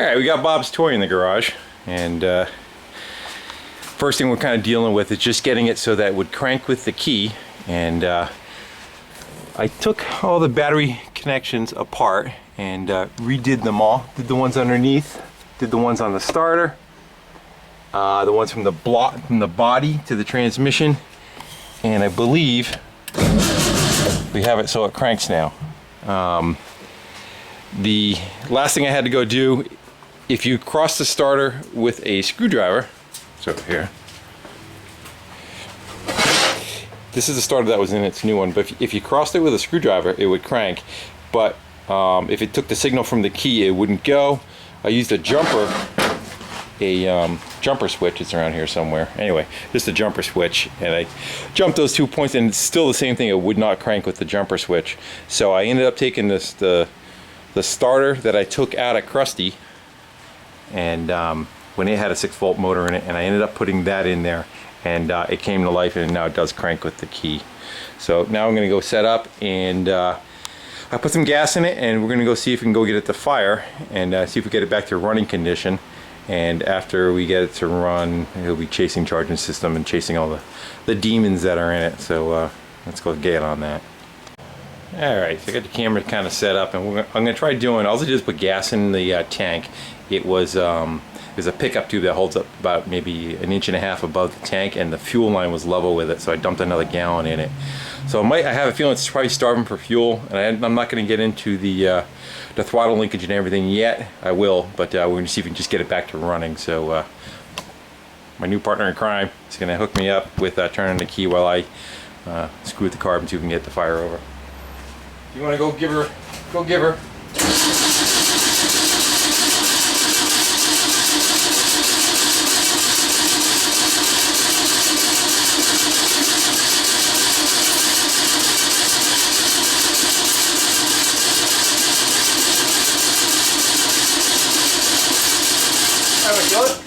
Alright, we got Bob's toy in the garage, and first thing we're kind of dealing with is just getting it so that it would crank with the key. And I took all the battery connections apart and redid them all. Did the ones underneath, did the ones on the starter, the ones from the body to the transmission, and I believe we have it so it cranks now. The last thing I had to go do, if you cross the starter with a screwdriver, it's over here. This is the starter that was in its new one, but if you crossed it with a screwdriver, it would crank. But if it took the signal from the key, it wouldn't go. I used a jumper switch. It's around here somewhere. Anyway, just a jumper switch, and I jumped those 2 points, and it's still the same thing. It would not crank with the jumper switch. So I ended up taking the starter that I took out of Krusty, and when it had a 6-volt motor in it, and I ended up putting that in there, and it came to life, and now it does crank with the key. So now I'm going to go set up, and I put some gas in it, and we're going to go see if we can go get it to fire, and see if we get it back to running condition. And after we get it to run, it'll be chasing charging system and chasing all the demons that are in it. So let's go get on that. Alright, so I got the camera kind of set up, and I'm going to try doing, all I did is put gas in the tank. It was there's a pickup tube that holds up about maybe 1.5 inches above the tank, and the fuel line was level with it, so I dumped another gallon in it. So I have a feeling it's probably starving for fuel, and I'm not going to get into the throttle linkage and everything yet. I will, but we're going to see if we can just get it back to running. So my new partner in crime is going to hook me up with turning the key while I screw with the carb and see if we can get the fire over. You want to go give her, go give her. Have I kill it?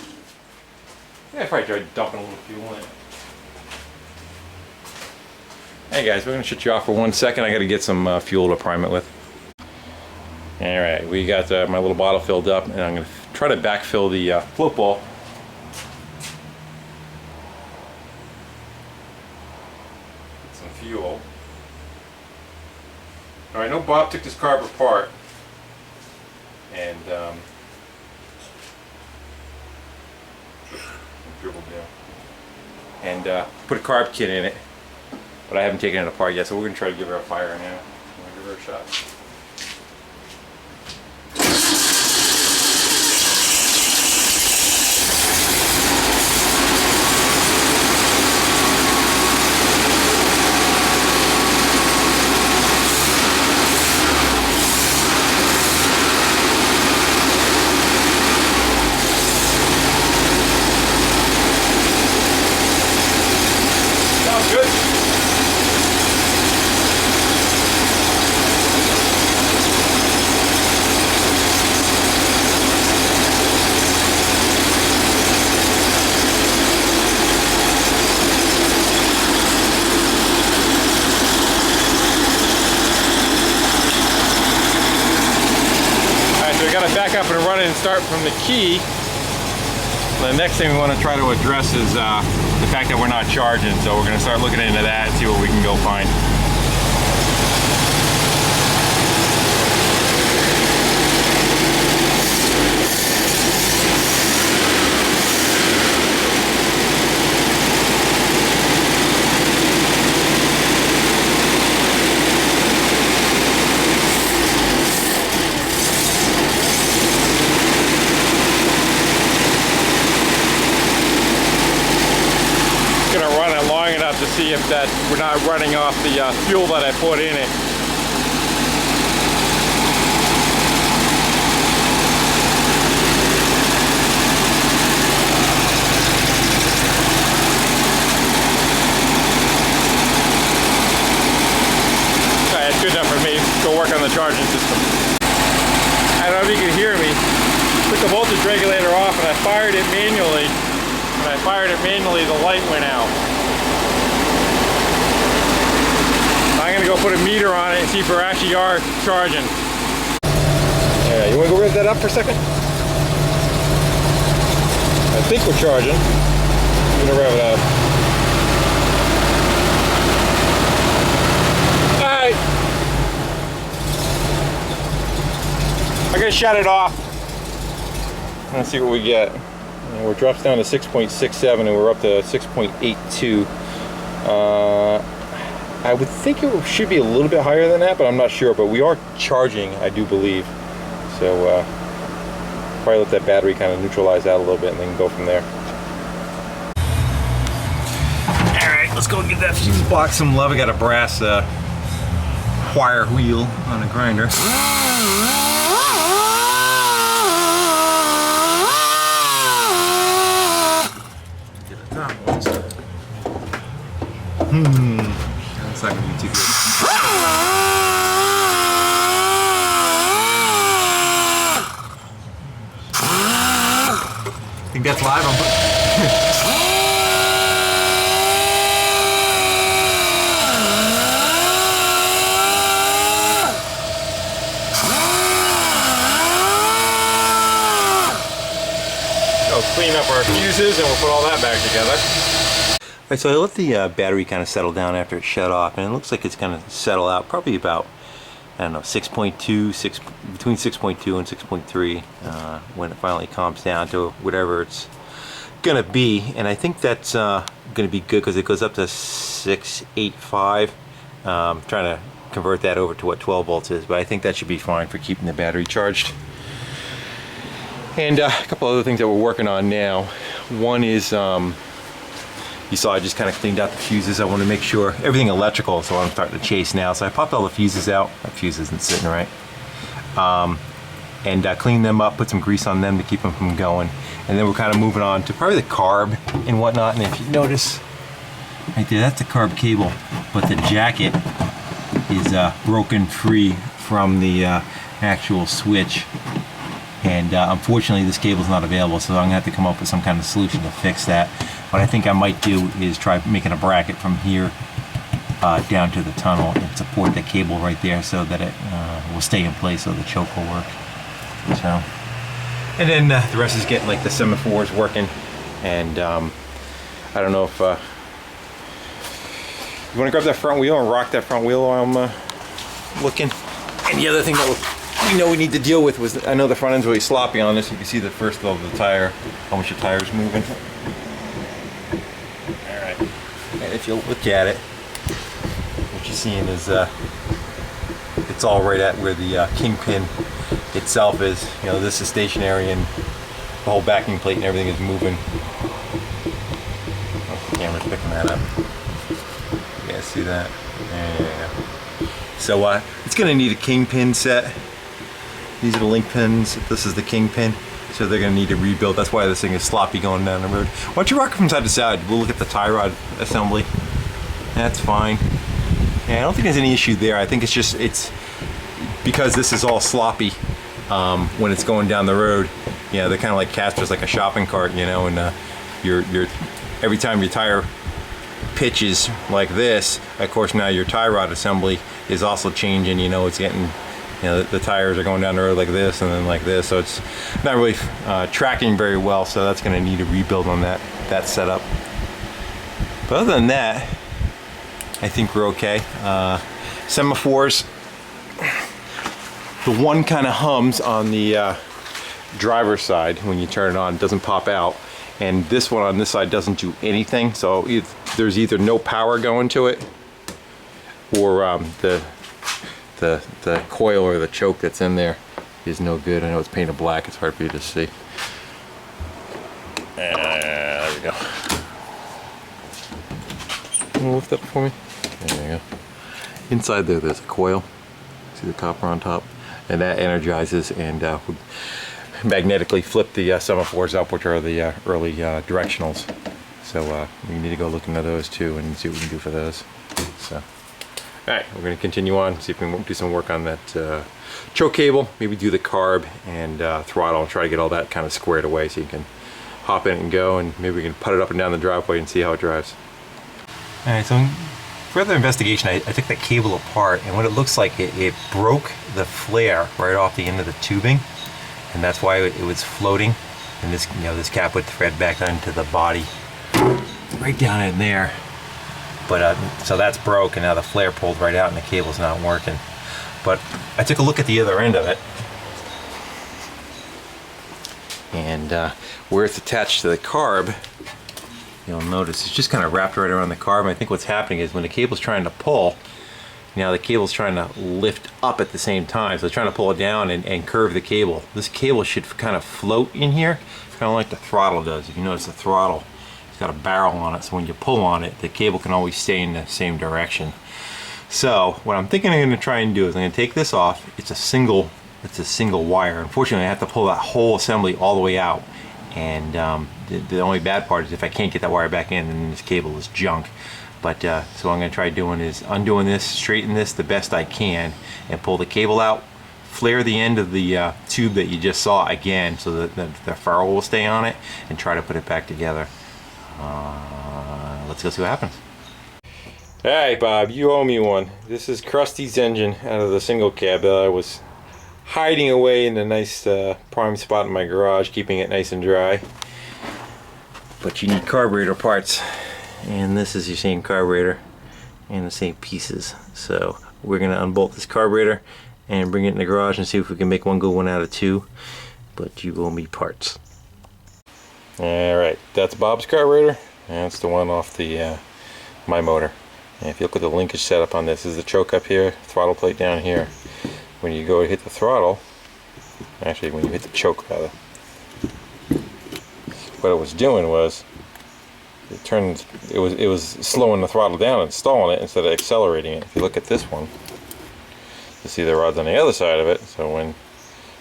Yeah, I probably tried dumping a little fuel in it. Hey guys, we're going to shut you off for 1 second. I got to get some fuel to prime it with. Alright, we got my little bottle filled up, and I'm going to try to backfill the float ball. Get some fuel. Alright, I know Bob took this carb apart, and dribbled down, and put a carb kit in it. But I haven't taken it apart yet, so we're going to try to give her a fire now. I'm going to give her a shot. Sounds good. Got to back up and run it and start from the key. The next thing we want to try to address is the fact that we're not charging, so we're going to start looking into that and see what we can go find. To see if that we're not running off the fuel that I put in it. Alright, that's good enough for me. Go work on the charging system. I don't know if you can hear me. Took the voltage regulator off and I fired it manually. When I fired it manually, the light went out. I'm going to go put a meter on it and see if we actually are charging. Yeah, you want to go rev that up for a second? I think we're charging. I'm gonna rev it up. Alright. I'm gonna shut it off. Let's see what we get. And it drops down to 6.67 and we're up to 6.82. I would think it should be a little bit higher than that, but I'm not sure. But we are charging, I do believe. So probably let that battery kind of neutralize that a little bit and then go from there. Alright, let's go give that fuse box some love. I got a brass wire wheel on a grinder. Get the top ones. That's not going to be too good. Think that's live? Clean up our fuses and we'll put all that back together. Alright, so I let the battery kind of settle down after it shut off, and it looks like it's going to settle out probably about, I don't know, 6.2, between 6.2 and 6.3 when it finally calms down to whatever it's going to be. And I think that's going to be good because it goes up to 6.85. Trying to convert that over to what 12 volts is, but I think that should be fine for keeping the battery charged. And a couple other things that we're working on now. One is, you saw I just kind of cleaned out the fuses. I want to make sure everything electrical, so I'm starting to chase now. So I popped all the fuses out. That fuse isn't sitting right. And cleaned them up, put some grease on them to keep them from going. And then we're kind of moving on to probably the carb and whatnot. And if you notice, right there, that's the carb cable. But the jacket is broken free from the actual switch. And unfortunately this cable is not available, so I'm going to have to come up with some kind of solution to fix that. What I think I might do is try making a bracket from here down to the tunnel and support the cable right there so that it will stay in place so the choke will work. So, and then the rest is getting like the semaphores working, and I don't know if you want to grab that front wheel and rock that front wheel while I'm looking. And the other thing that we know we need to deal with was, I know the front end's really sloppy on this. You can see the first level of the tire, how much the tire's moving. Alright, and if you look at it, what you're seeing is it's all right at where the kingpin itself is. You know, this is stationary and the whole backing plate and everything is moving. Oh, the camera's picking that up. You guys see that? Yeah. So it's going to need a kingpin set. These are the link pins. This is the kingpin. So they're going to need to rebuild. That's why this thing is sloppy going down the road. Why don't you rock it from side to side? We'll look at the tie rod assembly. That's fine. Yeah, I don't think there's any issue there. I think it's just, it's because this is all sloppy when it's going down the road. You know, they're kind of like casters, like a shopping cart, you know, and you're every time your tire pitches like this, of course now your tie rod assembly is also changing. You know, it's getting, you know, the tires are going down the road like this and then like this, so it's not really tracking very well. So that's going to need a rebuild on that setup. But other than that, I think we're okay. Semaphores, the one kind of hums on the driver's side when you turn it on. It doesn't pop out, and this one on this side doesn't do anything. So there's either no power going to it, or the coil or the choke that's in there is no good. I know it's painted black. It's hard for you to see. There we go. Can you lift up for me? There you go. Inside there's a coil. See the copper on top, and that energizes and would magnetically flip the semaphores up, which are the early directionals. So we need to go look into those too and see what we can do for those. So, all right, we're going to continue on, see if we can do some work on that choke cable, maybe do the carb and throttle, and try to get all that kind of squared away so you can hop in and go, and maybe we can put it up and down the driveway and see how it drives. All right, so in further investigation, I took the cable apart, and what it looks like, it broke the flare right off the end of the tubing, and that's why it was floating And this, you know, this cap would thread back onto the body, right down in there. But so that's broke, and now the flare pulled right out, and the cable's not working. But I took a look at the other end of it, and where it's attached to the carb, you'll notice it's just kind of wrapped right around the carb. And I think what's happening is when the cable's trying to pull, now the cable's trying to lift up at the same time, so it's trying to pull it down and curve the cable. This cable should kind of float in here, kind of like the throttle does. If you notice the throttle, it's got a barrel on it, so when you pull on it, the cable can always stay in the same direction. So what I'm thinking I'm going to try and do is I'm going to take this off. It's a single wire. Unfortunately, I have to pull that whole assembly all the way out, and the only bad part is if I can't get that wire back in, then this cable is junk. But so what I'm going to try doing is undoing this, straighten this the best I can, and pull the cable out, flare the end of the tube that you just saw again so that the ferrule will stay on it, and try to put it back together. Let's go see what happens. Alright, Bob, you owe me one. This is Krusty's engine out of the single cab that I was hiding away in a nice prime spot in my garage, keeping it nice and dry. But you need carburetor parts, and this is your same carburetor and the same pieces. So we're going to unbolt this carburetor and bring it in the garage and see if we can make one go 1 out of 2. But you owe me parts. Alright, that's Bob's carburetor, and that's the one off the my motor. And if you look at the linkage setup on this, is the choke up here, throttle plate down here. When you go to hit the throttle, actually when you hit the choke rather, what it was doing was it was slowing the throttle down and stalling it instead of accelerating it. If you look at this one, you see the rod's on the other side of it, so when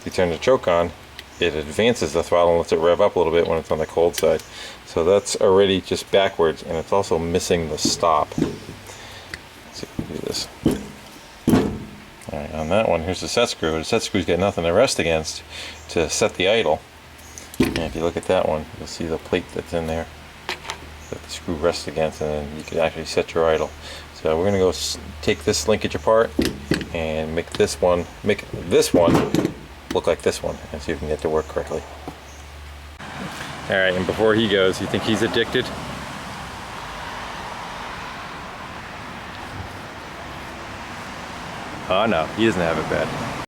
you turn the choke on, it advances the throttle and lets it rev up a little bit when it's on the cold side. So that's already just backwards, and it's also missing the stop. Let's see if we can do this. Alright, on that one, here's the set screw. The set screw's got nothing to rest against to set the idle. And if you look at that one, you'll see the plate that's in there that the screw rests against, and then you can actually set your idle. So we're going to go take this linkage apart and make this one look like this one, and see if we can get it to work correctly. Alright, and before he goes, you think he's addicted? Oh no, he doesn't have it bad.